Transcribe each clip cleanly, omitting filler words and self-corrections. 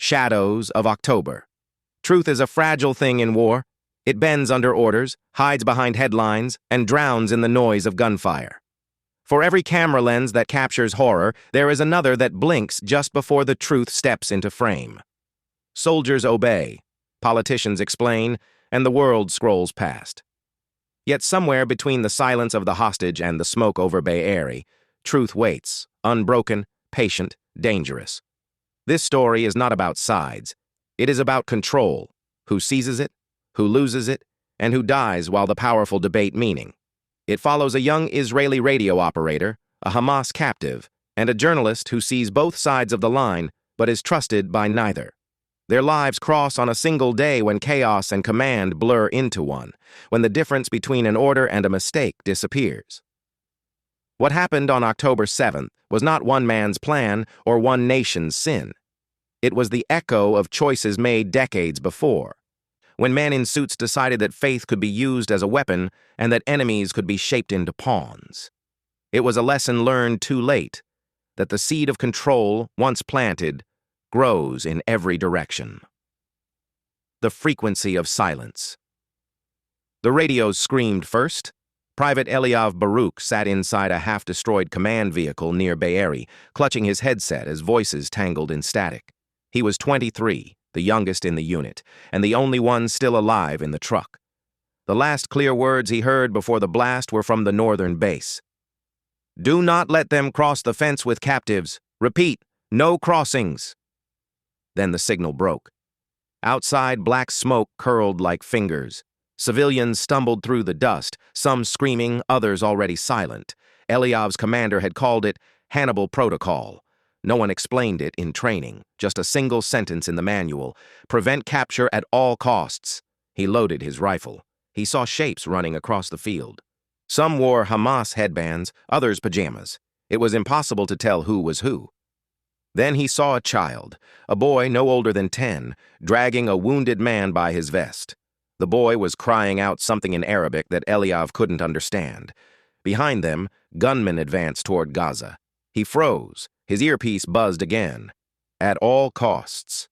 Shadows of October. Truth is a fragile thing in war. It bends under orders, hides behind headlines, and drowns in the noise of gunfire. For every camera lens that captures horror, there is another that blinks just before the truth steps into frame. Soldiers obey, politicians explain, and the world scrolls past. Yet somewhere between the silence of the hostage and the smoke over Bay Area, truth waits, unbroken, patient, dangerous. This story is not about sides. It is about control, who seizes it, who loses it, and who dies while the powerful debate meaning. It follows a young Israeli radio operator, a Hamas captive, and a journalist who sees both sides of the line but is trusted by neither. Their lives cross on a single day when chaos and command blur into one, when the difference between an order and a mistake disappears. What happened on October 7th was not one man's plan or one nation's sin. It was the echo of choices made decades before, when men in suits decided that faith could be used as a weapon and that enemies could be shaped into pawns. It was a lesson learned too late, that the seed of control, once planted, grows in every direction. The frequency of silence. The radios screamed first. Private Eliav Baruch sat inside a half-destroyed command vehicle near Be'eri, clutching his headset as voices tangled in static. He was 23, the youngest in the unit, and the only one still alive in the truck. The last clear words he heard before the blast were from the northern base. "Do not let them cross the fence with captives. Repeat, no crossings." Then the signal broke. Outside, black smoke curled like fingers. Civilians stumbled through the dust, some screaming, others already silent. Eliav's commander had called it Hannibal Protocol. No one explained it in training, just a single sentence in the manual: prevent capture at all costs. He loaded his rifle. He saw shapes running across the field. Some wore Hamas headbands, others pajamas. It was impossible to tell who was who. Then he saw a child, a boy no older than 10, dragging a wounded man by his vest. The boy was crying out something in Arabic that Eliav couldn't understand. Behind them, gunmen advanced toward Gaza. He froze. His earpiece buzzed again. At all costs.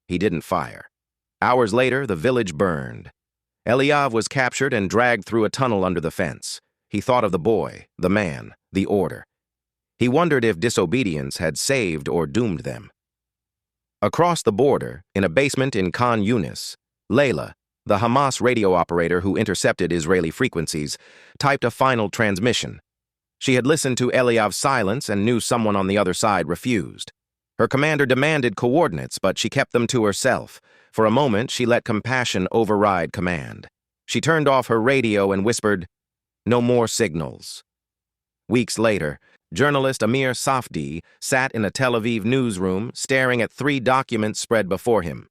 He didn't fire. Hours later, the village burned. Eliav was captured and dragged through a tunnel under the fence. He thought of the boy, the man, the order. He wondered if disobedience had saved or doomed them. Across the border, in a basement in Khan Yunis, Layla, the Hamas radio operator who intercepted Israeli frequencies, typed a final transmission. She had listened to Eliav's silence and knew someone on the other side refused. Her commander demanded coordinates, but she kept them to herself. For a moment, she let compassion override command. She turned off her radio and whispered, "No more signals." Weeks later, journalist Amir Safdie sat in a Tel Aviv newsroom staring at 3 documents spread before him: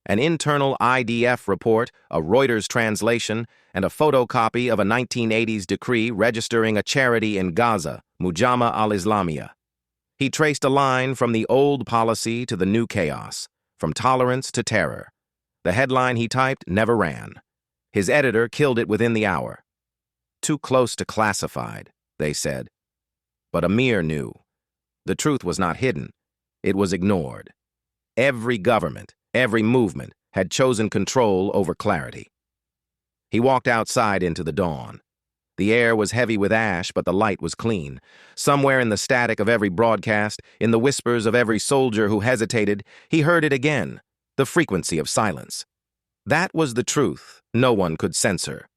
an internal IDF report, a Reuters translation, and a photocopy of a 1980s decree registering a charity in Gaza, Mujama al-Islamiyah. He traced a line from the old policy to the new chaos, from tolerance to terror. The headline he typed never ran. His editor killed it within the hour. Too close to classified, they said. But Amir knew. The truth was not hidden. It was ignored. Every government, every movement had chosen control over clarity. He walked outside into the dawn. The air was heavy with ash, but the light was clean. Somewhere in the static of every broadcast, in the whispers of every soldier who hesitated, he heard it again, the frequency of silence. That was the truth no one could censor.